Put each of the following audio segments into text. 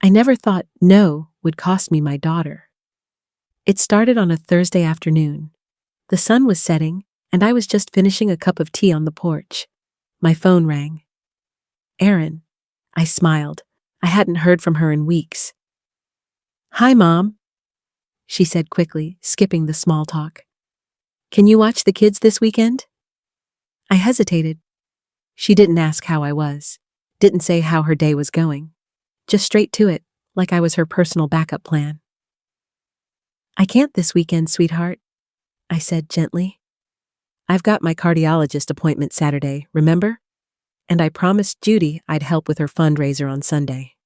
I never thought no would cost me my daughter. It started on a Thursday afternoon. The sun was setting, and I was just finishing a cup of tea on the porch. My phone rang. Erin. I smiled. I hadn't heard from her in weeks. "Hi, Mom," she said quickly, skipping the small talk. "Can you watch the kids this weekend?" I hesitated. She didn't ask how I was, didn't say how her day was going. Just straight to it, like I was her personal backup plan. "I can't this weekend, sweetheart," I said gently. "I've got my cardiologist appointment Saturday, remember? And I promised Judy I'd help with her fundraiser on Sunday."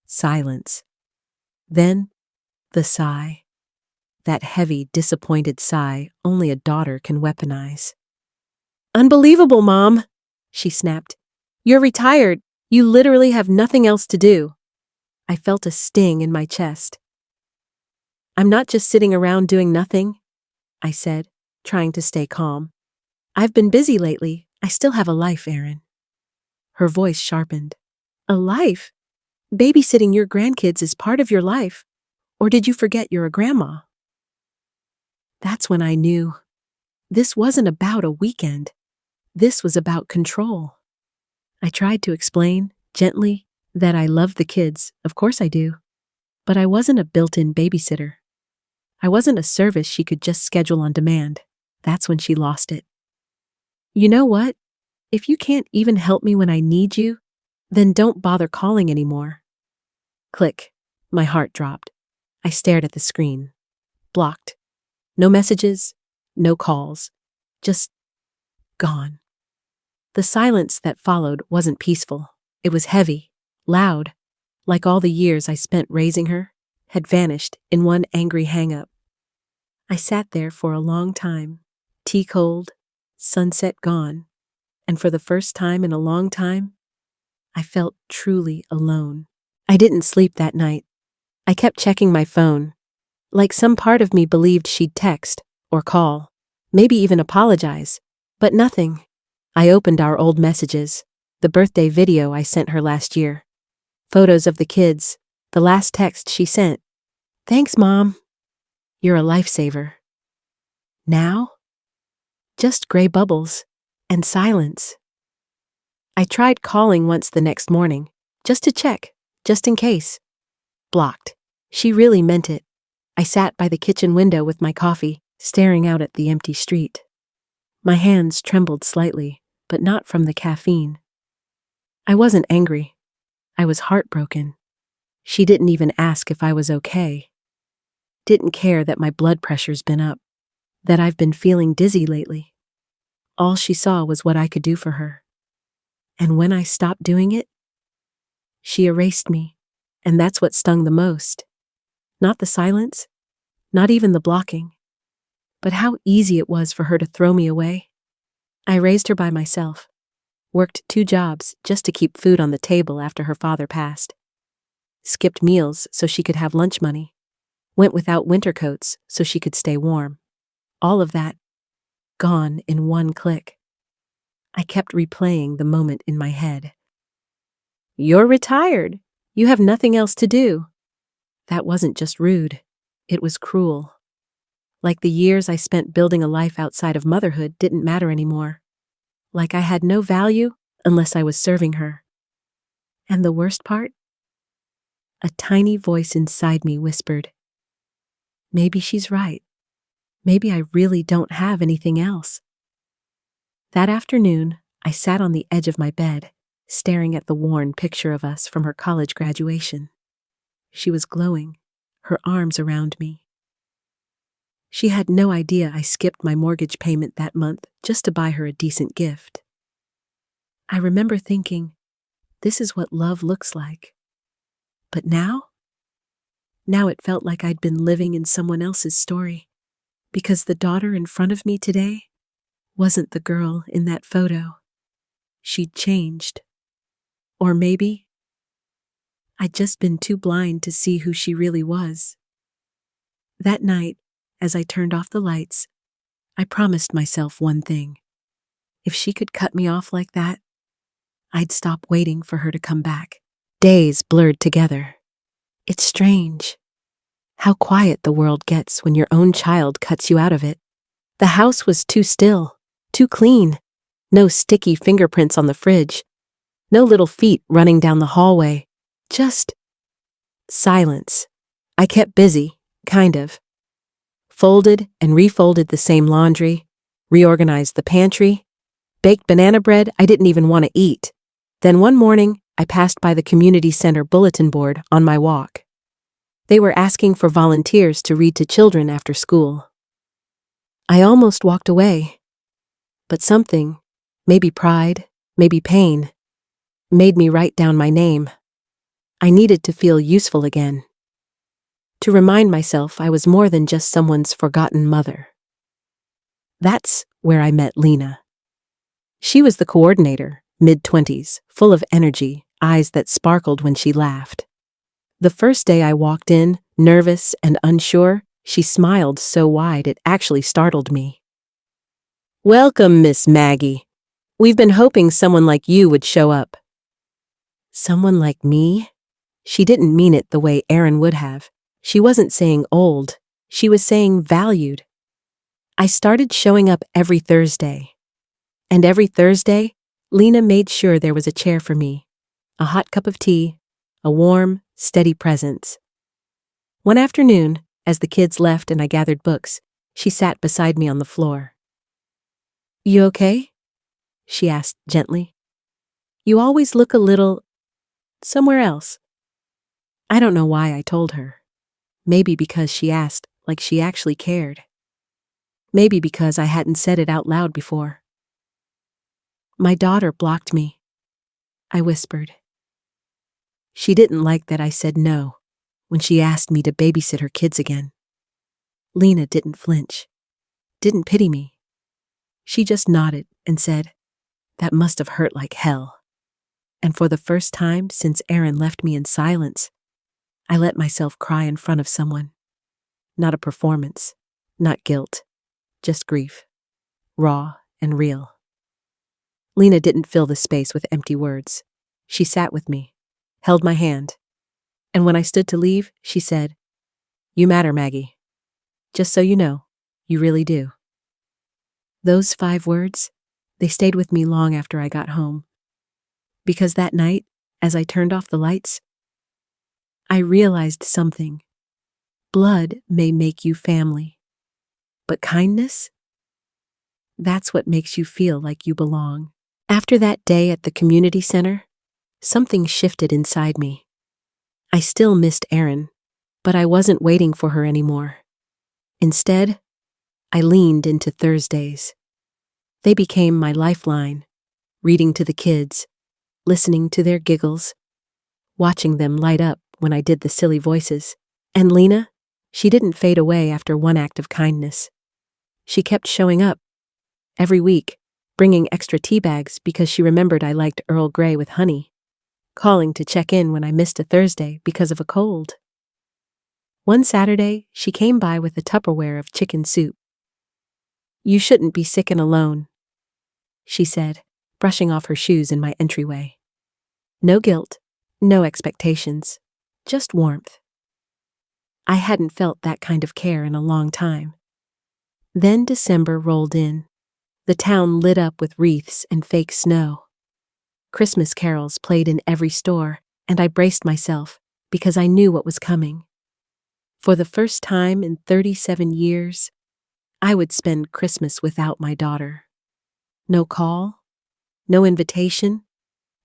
Silence. Then, the sigh. That heavy, disappointed sigh only a daughter can weaponize. "Unbelievable, Mom," she snapped. "You're retired. You literally have nothing else to do." I felt a sting in my chest. "I'm not just sitting around doing nothing," I said, trying to stay calm. "I've been busy lately. I still have a life, Erin." Her voice sharpened. "A life? Babysitting your grandkids is part of your life. Or did you forget you're a grandma?" That's when I knew. This wasn't about a weekend. This was about control. I tried to explain, gently, that I loved the kids, of course I do. But I wasn't a built-in babysitter. I wasn't a service she could just schedule on demand. That's when she lost it. "You know what? If you can't even help me when I need you, then don't bother calling anymore." Click. My heart dropped. I stared at the screen. Blocked. No messages, no calls. Just gone. The silence that followed wasn't peaceful. It was heavy, loud, like all the years I spent raising her had vanished in one angry hang-up. I sat there for a long time, tea cold, sunset gone, and for the first time in a long time, I felt truly alone. I didn't sleep that night. I kept checking my phone, like some part of me believed she'd text or call, maybe even apologize, but nothing. I opened our old messages, the birthday video I sent her last year, photos of the kids, the last text she sent. "Thanks, Mom. You're a lifesaver." Now? Just gray bubbles and silence. I tried calling once the next morning, just to check, just in case. Blocked. She really meant it. I sat by the kitchen window with my coffee, staring out at the empty street. My hands trembled slightly, but not from the caffeine. I wasn't angry. I was heartbroken. She didn't even ask if I was okay. Didn't care that my blood pressure's been up, that I've been feeling dizzy lately. All she saw was what I could do for her. And when I stopped doing it, she erased me, and that's what stung the most. Not the silence, not even the blocking, but how easy it was for her to throw me away. I raised her by myself, worked 2 jobs just to keep food on the table after her father passed, skipped meals so she could have lunch money, went without winter coats so she could stay warm. All of that, gone in one click. I kept replaying the moment in my head. "You're retired. You have nothing else to do." That wasn't just rude. It was cruel. Like the years I spent building a life outside of motherhood didn't matter anymore. Like I had no value unless I was serving her. And the worst part? A tiny voice inside me whispered, "Maybe she's right. Maybe I really don't have anything else." That afternoon, I sat on the edge of my bed, staring at the worn picture of us from her college graduation. She was glowing, her arms around me. She had no idea I skipped my mortgage payment that month just to buy her a decent gift. I remember thinking, this is what love looks like. But now it felt like I'd been living in someone else's story, because the daughter in front of me today wasn't the girl in that photo. She'd changed. Or maybe I'd just been too blind to see who she really was. That night, as I turned off the lights, I promised myself one thing. If she could cut me off like that, I'd stop waiting for her to come back. Days blurred together. It's strange how quiet the world gets when your own child cuts you out of it. The house was too still, too clean. No sticky fingerprints on the fridge, no little feet running down the hallway. Just silence. I kept busy, kind of. Folded and refolded the same laundry, reorganized the pantry, baked banana bread I didn't even want to eat. Then one morning, I passed by the community center bulletin board on my walk. They were asking for volunteers to read to children after school. I almost walked away, but something, maybe pride, maybe pain, made me write down my name. I needed to feel useful again. To remind myself I was more than just someone's forgotten mother. That's where I met Lena. She was the coordinator, mid-20s, full of energy, eyes that sparkled when she laughed. The first day I walked in, nervous and unsure, she smiled so wide it actually startled me. "Welcome, Miss Maggie. We've been hoping someone like you would show up." Someone like me? She didn't mean it the way Erin would have. She wasn't saying old, she was saying valued. I started showing up every Thursday. And every Thursday, Lena made sure there was a chair for me, a hot cup of tea, a warm, steady presence. One afternoon, as the kids left and I gathered books, she sat beside me on the floor. "You okay?" she asked gently. "You always look a little somewhere else." I don't know why I told her. Maybe because she asked like she actually cared. Maybe because I hadn't said it out loud before. "My daughter blocked me," I whispered. She didn't like that I said no when she asked me to babysit her kids again. Lena didn't flinch, didn't pity me. She just nodded and said, "That must have hurt like hell." And for the first time since Erin left me in silence, I let myself cry in front of someone. Not a performance, not guilt, just grief, raw and real. Lena didn't fill the space with empty words. She sat with me, held my hand, and when I stood to leave, she said, "You matter, Maggie. Just so you know, you really do." Those 5 words, they stayed with me long after I got home. Because that night, as I turned off the lights, I realized something. Blood may make you family, but kindness? That's what makes you feel like you belong. After that day at the community center, something shifted inside me. I still missed Erin, but I wasn't waiting for her anymore. Instead, I leaned into Thursdays. They became my lifeline, reading to the kids, listening to their giggles, watching them light up when I did the silly voices. And Lena, she didn't fade away after one act of kindness. She kept showing up, every week, bringing extra tea bags because she remembered I liked Earl Grey with honey, calling to check in when I missed a Thursday because of a cold. One Saturday, she came by with a Tupperware of chicken soup. "You shouldn't be sick and alone," she said, brushing off her shoes in my entryway. No guilt, no expectations, just warmth. I hadn't felt that kind of care in a long time. Then December rolled in. The town lit up with wreaths and fake snow. Christmas carols played in every store, and I braced myself because I knew what was coming. For the first time in 37 years, I would spend Christmas without my daughter. No call, no invitation,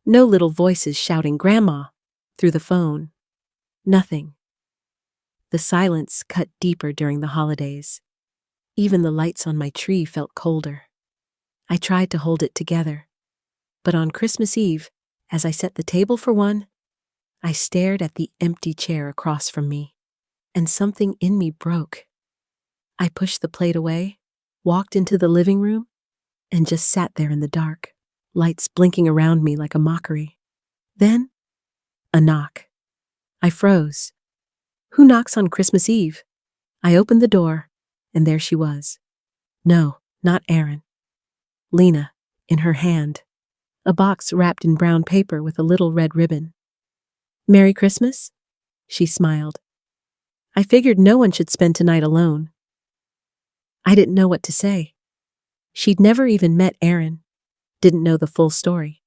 no little voices shouting "Grandma" through the phone. Nothing. The silence cut deeper during the holidays. Even the lights on my tree felt colder. I tried to hold it together, but on Christmas Eve, as I set the table for one, I stared at the empty chair across from me, and something in me broke. I pushed the plate away, walked into the living room, and just sat there in the dark, lights blinking around me like a mockery. Then, a knock. I froze. Who knocks on Christmas Eve? I opened the door, and there she was. No, not Erin. Lena, in her hand, a box wrapped in brown paper with a little red ribbon. "Merry Christmas?" She smiled. I figured no one should spend tonight alone. I didn't know what to say. She'd never even met Aaron, didn't know the full story.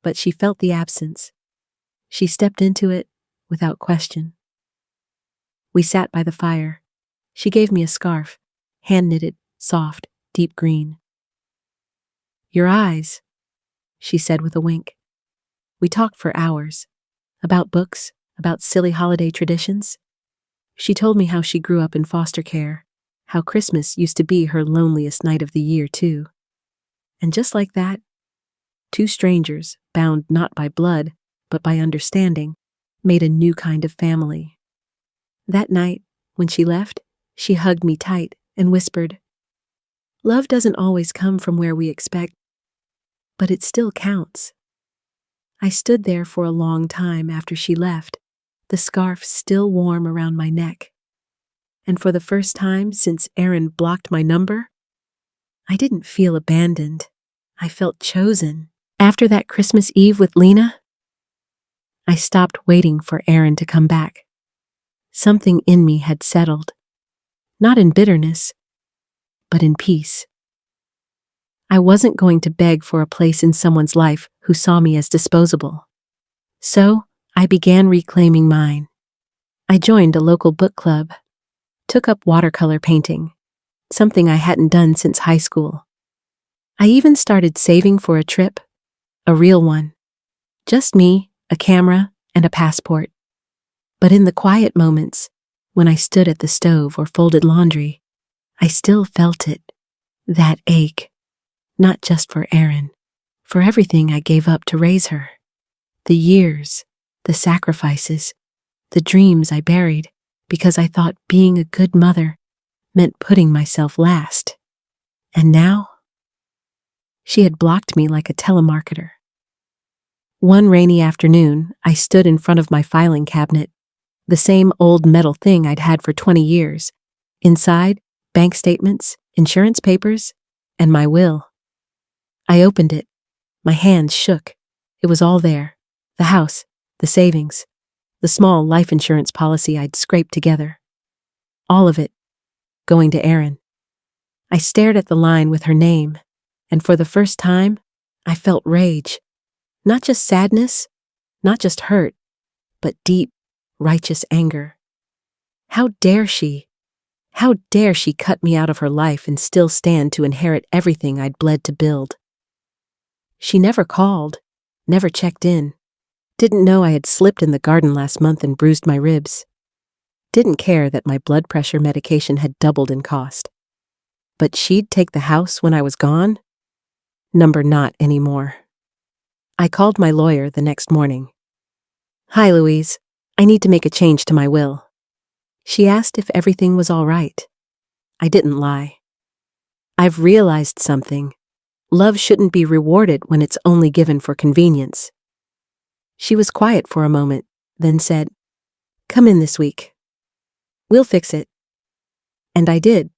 But she felt the absence. She stepped into it without question. We sat by the fire. She gave me a scarf, hand-knitted, soft, deep green. Your eyes, she said with a wink. We talked for hours. About books, about silly holiday traditions. She told me how she grew up in foster care, how Christmas used to be her loneliest night of the year, too. And just like that, two strangers, bound not by blood, but by understanding, made a new kind of family. That night, when she left, she hugged me tight and whispered, Love doesn't always come from where we expect, but it still counts. I stood there for a long time after she left, the scarf still warm around my neck. And for the first time since Aaron blocked my number, I didn't feel abandoned. I felt chosen. After that Christmas Eve with Lena, I stopped waiting for Aaron to come back. Something in me had settled, not in bitterness, but in peace. I wasn't going to beg for a place in someone's life who saw me as disposable. So, I began reclaiming mine. I joined a local book club, took up watercolor painting, something I hadn't done since high school. I even started saving for a trip, a real one. Just me, a camera, and a passport. But in the quiet moments, when I stood at the stove or folded laundry, I still felt it, that ache. Not just for Aaron, for everything I gave up to raise her. The years, the sacrifices, the dreams I buried because I thought being a good mother meant putting myself last. And now? She had blocked me like a telemarketer. One rainy afternoon, I stood in front of my filing cabinet, the same old metal thing I'd had for 20 years. Inside, bank statements, insurance papers, and my will. I opened it. My hands shook. It was all there. The house, the savings, the small life insurance policy I'd scraped together. All of it, going to Aaron. I stared at the line with her name, and for the first time, I felt rage. Not just sadness, not just hurt, but deep, righteous anger. How dare she? How dare she cut me out of her life and still stand to inherit everything I'd bled to build? She never called, never checked in, didn't know I had slipped in the garden last month and bruised my ribs, didn't care that my blood pressure medication had doubled in cost. But she'd take the house when I was gone? Number not anymore. I called my lawyer the next morning. Hi, Louise. I need to make a change to my will. She asked if everything was all right. I didn't lie. I've realized something. Love shouldn't be rewarded when it's only given for convenience. She was quiet for a moment, then said, Come in this week. We'll fix it. And I did.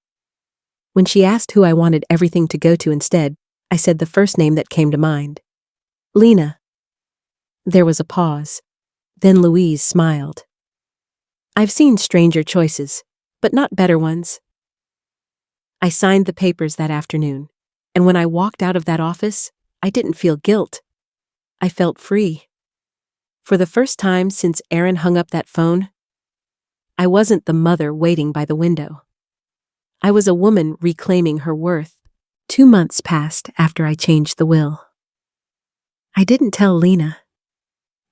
When she asked who I wanted everything to go to instead, I said the first name that came to mind. Lena. There was a pause. Then Louise smiled. I've seen stranger choices, but not better ones. I signed the papers that afternoon, and when I walked out of that office, I didn't feel guilt. I felt free. For the first time since Aaron hung up that phone, I wasn't the mother waiting by the window. I was a woman reclaiming her worth. 2 months passed after I changed the will. I didn't tell Lena.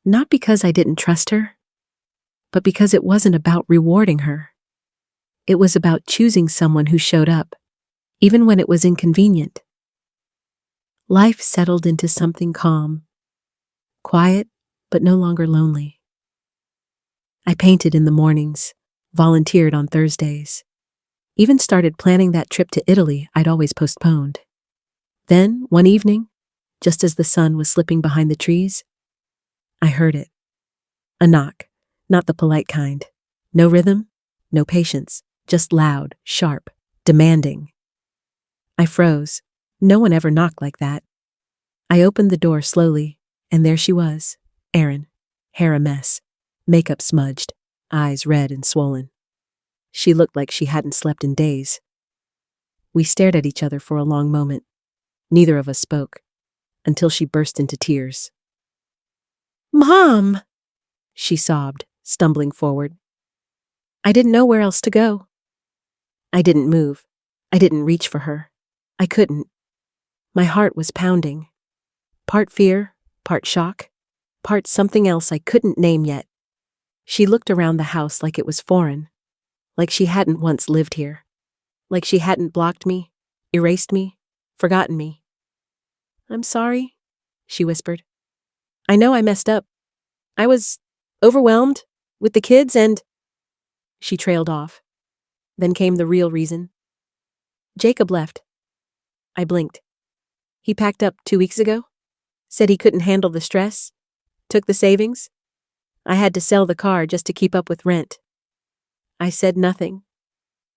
Not because I didn't trust her, but because it wasn't about rewarding her. It was about choosing someone who showed up, even when it was inconvenient. Life settled into something calm, quiet, but no longer lonely. I painted in the mornings, volunteered on Thursdays, even started planning that trip to Italy I'd always postponed. Then, one evening, just as the sun was slipping behind the trees, I heard it. A knock, not the polite kind. No rhythm, no patience, just loud, sharp, demanding. I froze. No one ever knocked like that. I opened the door slowly, and there she was, Erin, hair a mess, makeup smudged, eyes red and swollen. She looked like she hadn't slept in days. We stared at each other for a long moment. Neither of us spoke, until she burst into tears. "Mom!" she sobbed, stumbling forward. I didn't know where else to go. I didn't move. I didn't reach for her. I couldn't. My heart was pounding. Part fear, part shock, part something else I couldn't name yet. She looked around the house like it was foreign, like she hadn't once lived here, like she hadn't blocked me, erased me, forgotten me. "I'm sorry," she whispered. "I know I messed up. I was overwhelmed with the kids and—" She trailed off. Then came the real reason. "Jacob left." I blinked. "He packed up 2 weeks ago? Said he couldn't handle the stress? Took the savings? I had to sell the car just to keep up with rent." I said nothing.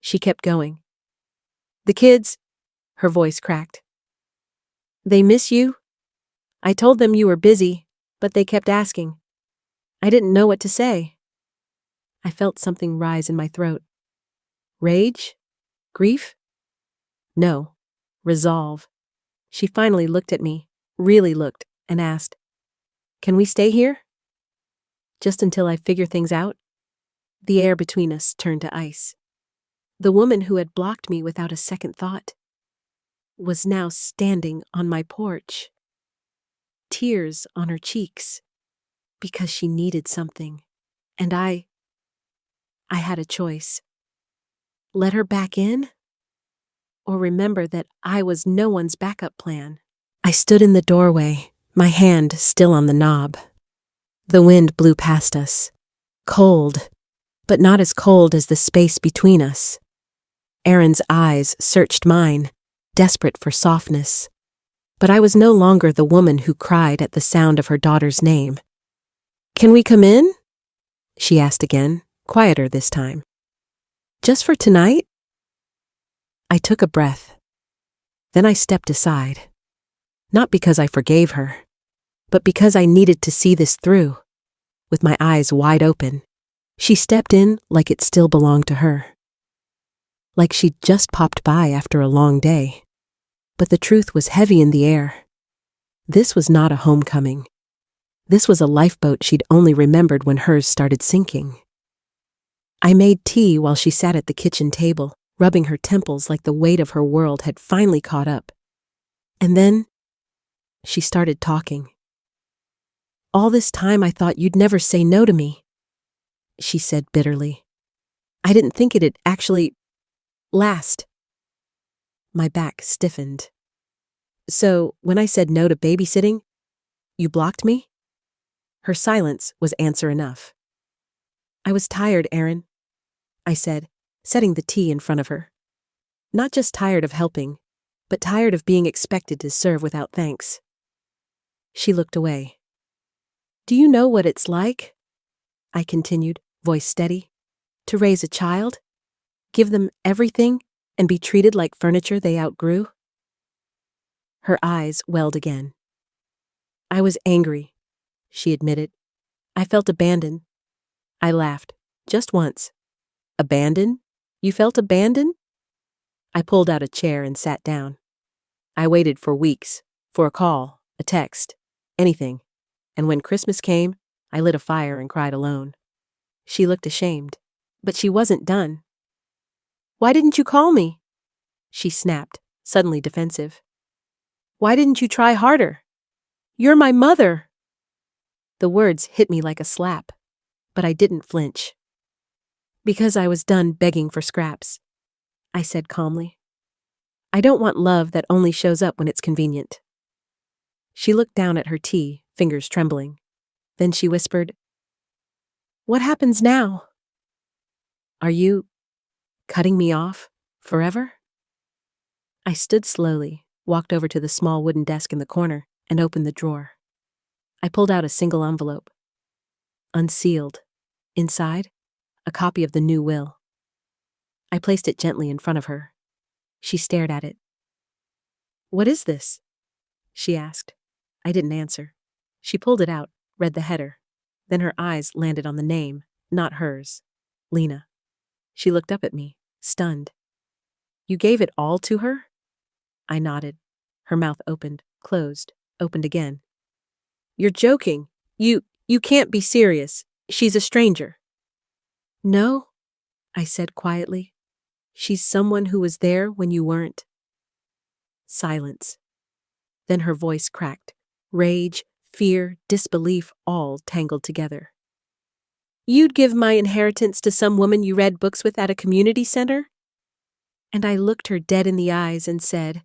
She kept going. "The kids," her voice cracked. "They miss you. I told them you were busy, but they kept asking. I didn't know what to say." I felt something rise in my throat. Rage? Grief? No. Resolve. She finally looked at me, really looked, and asked, "Can we stay here? Just until I figure things out?" The air between us turned to ice. The woman who had blocked me without a second thought was now standing on my porch. Tears on her cheeks, because she needed something. And I had a choice. Let her back in? Or remember that I was no one's backup plan? I stood in the doorway, my hand still on the knob. The wind blew past us. Cold, but not as cold as the space between us. Erin's eyes searched mine, desperate for softness. But I was no longer the woman who cried at the sound of her daughter's name. "Can we come in?" she asked again, quieter this time. "Just for tonight?" I took a breath. Then I stepped aside. Not because I forgave her, but because I needed to see this through. With my eyes wide open, she stepped in like it still belonged to her. Like she'd just popped by after a long day. But the truth was heavy in the air. This was not a homecoming. This was a lifeboat she'd only remembered when hers started sinking. I made tea while she sat at the kitchen table, rubbing her temples like the weight of her world had finally caught up. And then she started talking. "All this time I thought you'd never say no to me," she said bitterly. "I didn't think it'd actually last." My back stiffened. "So, when I said no to babysitting, you blocked me?" Her silence was answer enough. "I was tired, Erin," I said, setting the tea in front of her. Not just tired of helping, but tired of being expected to serve without thanks. She looked away. "Do you know what it's like?" I continued, voice steady. "To raise a child? Give them everything and be treated like furniture they outgrew?" Her eyes welled again. "I was angry," she admitted. "I felt abandoned." I laughed, just once. "Abandoned? You felt abandoned?" I pulled out a chair and sat down. I waited for weeks, for a call, a text, anything. And when Christmas came, I lit a fire and cried alone. She looked ashamed, but she wasn't done. "Why didn't you call me?" she snapped, suddenly defensive. "Why didn't you try harder? You're my mother." The words hit me like a slap, but I didn't flinch. "Because I was done begging for scraps," I said calmly. "I don't want love that only shows up when it's convenient." She looked down at her tea, fingers trembling. Then she whispered, "What happens now? Are you cutting me off forever?" I stood slowly, walked over to the small wooden desk in the corner, and opened the drawer. I pulled out a single envelope. Unsealed. Inside, a copy of the new will. I placed it gently in front of her. She stared at it. "What is this?" she asked. I didn't answer. She pulled it out, read the header. Then her eyes landed on the name, not hers. Lena. She looked up at me, stunned. You gave it all to her? I nodded. Her mouth opened, closed, opened again. You're joking. You can't be serious. She's a stranger. No, I said quietly. She's someone who was there when you weren't. Silence. Then her voice cracked. Rage, fear, disbelief, all tangled together. You'd give my inheritance to some woman you read books with at a community center? And I looked her dead in the eyes and said,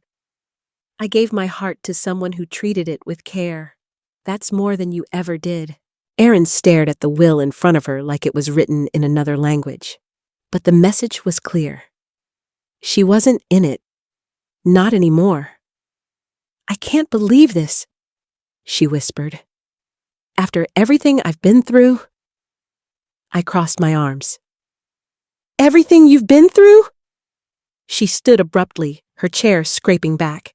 I gave my heart to someone who treated it with care. That's more than you ever did. Erin stared at the will in front of her like it was written in another language. But the message was clear. She wasn't in it. Not anymore. I can't believe this, she whispered. After everything I've been through? I crossed my arms. Everything you've been through? She stood abruptly, her chair scraping back.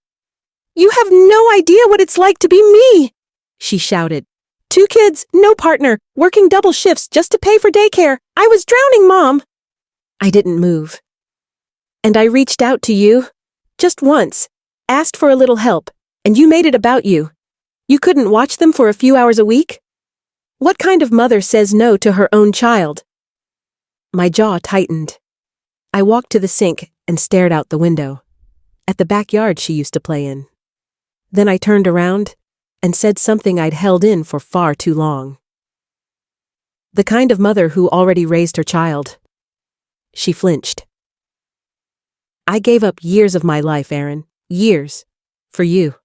You have no idea what it's like to be me, she shouted. 2 kids, no partner, working double shifts just to pay for daycare. I was drowning, Mom. I didn't move. And I reached out to you, just once, asked for a little help, and you made it about you. You couldn't watch them for a few hours a week? What kind of mother says no to her own child? My jaw tightened. I walked to the sink and stared out the window, at the backyard she used to play in. Then I turned around and said something I'd held in for far too long. The kind of mother who already raised her child. She flinched. I gave up years of my life, Erin. Years. For you.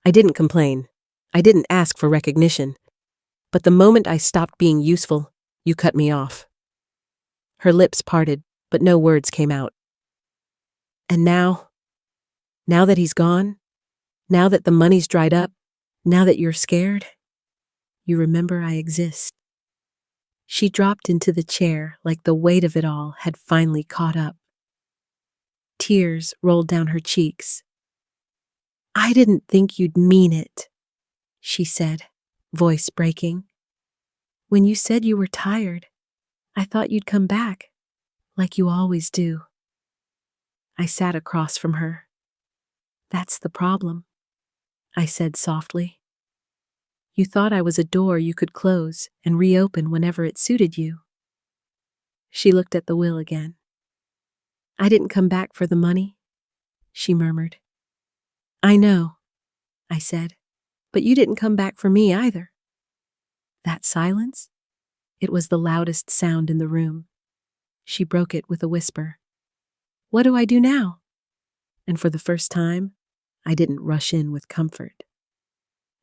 I didn't complain. I didn't ask for recognition. But the moment I stopped being useful, you cut me off. Her lips parted, but no words came out. And now that he's gone, now that the money's dried up, now that you're scared, you remember I exist. She dropped into the chair like the weight of it all had finally caught up. Tears rolled down her cheeks. I didn't think you'd mean it, she said, voice breaking. When you said you were tired, I thought you'd come back, like you always do. I sat across from her. That's the problem, I said softly. You thought I was a door you could close and reopen whenever it suited you. She looked at the will again. I didn't come back for the money, she murmured. I know, I said, but you didn't come back for me either. That silence? It was the loudest sound in the room. She broke it with a whisper. What do I do now? And for the first time, I didn't rush in with comfort.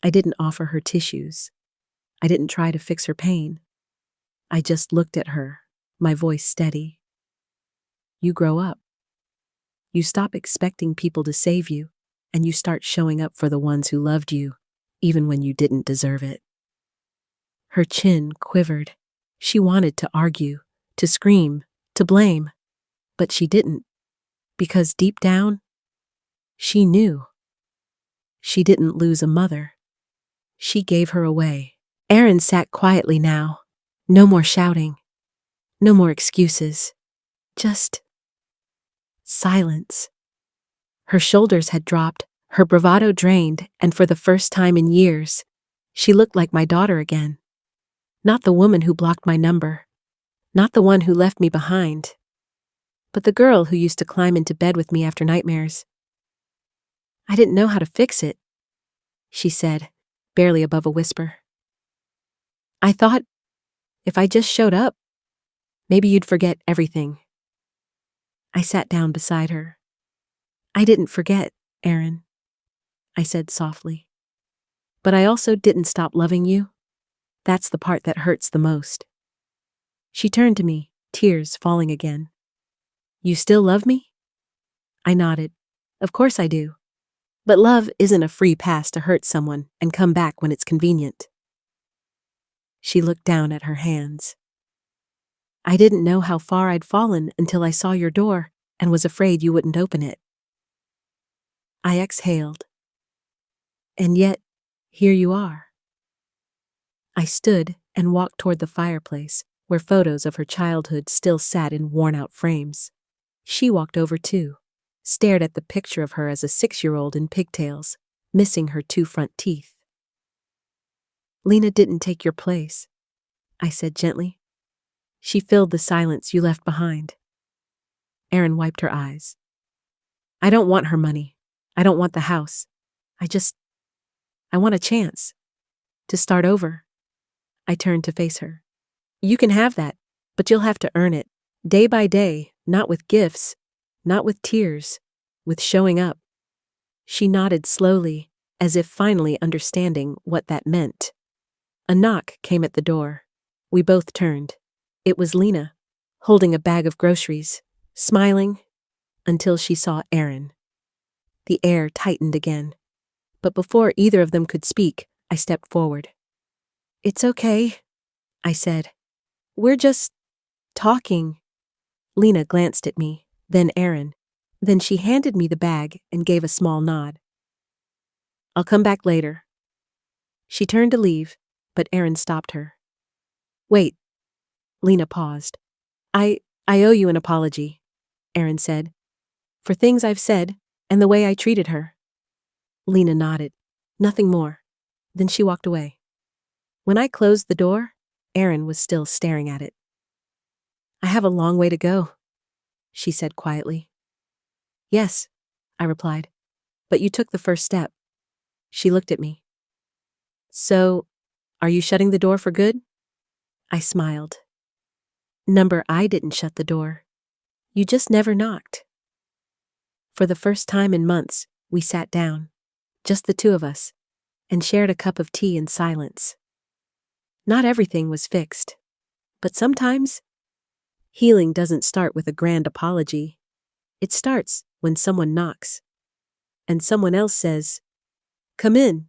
I didn't offer her tissues. I didn't try to fix her pain. I just looked at her, my voice steady. You grow up. You stop expecting people to save you, and you start showing up for the ones who loved you, even when you didn't deserve it. Her chin quivered. She wanted to argue, to scream, to blame, but she didn't, because deep down, she knew. She didn't lose a mother. She gave her away. Erin sat quietly now. No more shouting. No more excuses. Just silence. Her shoulders had dropped, her bravado drained, and for the first time in years, she looked like my daughter again. Not the woman who blocked my number. Not the one who left me behind. But the girl who used to climb into bed with me after nightmares. I didn't know how to fix it, she said, barely above a whisper. I thought, if I just showed up, maybe you'd forget everything. I sat down beside her. I didn't forget, Erin, I said softly. But I also didn't stop loving you. That's the part that hurts the most. She turned to me, tears falling again. You still love me? I nodded. Of course I do. But love isn't a free pass to hurt someone and come back when it's convenient. She looked down at her hands. I didn't know how far I'd fallen until I saw your door and was afraid you wouldn't open it. I exhaled. And yet, here you are. I stood and walked toward the fireplace, where photos of her childhood still sat in worn-out frames. She walked over too, stared at the picture of her as a 6-year-old in pigtails, missing her 2 front teeth. "Lena didn't take your place," I said gently. "She filled the silence you left behind." Erin wiped her eyes. "I don't want her money. I don't want the house. I want a chance. To start over." I turned to face her. "You can have that, but you'll have to earn it. Day by day, not with gifts, not with tears, with showing up." She nodded slowly, as if finally understanding what that meant. A knock came at the door. We both turned. It was Lena, holding a bag of groceries, smiling, until she saw Erin. The air tightened again. But before either of them could speak, I stepped forward. "It's okay," I said. "We're just talking." Lena glanced at me, then Erin. Then she handed me the bag and gave a small nod. "I'll come back later." She turned to leave, but Erin stopped her. "Wait." Lena paused. I owe you an apology," Erin said, "for things I've said and the way I treated her." Lena nodded. Nothing more. Then she walked away. When I closed the door, Erin was still staring at it. "I have a long way to go," she said quietly. "Yes," I replied, "but you took the first step." She looked at me. "So, are you shutting the door for good?" I smiled. "Number, I didn't shut the door. You just never knocked." For the first time in months, we sat down, just the 2 of us, and shared a cup of tea in silence. Not everything was fixed, but sometimes healing doesn't start with a grand apology. It starts when someone knocks, and someone else says, "Come in."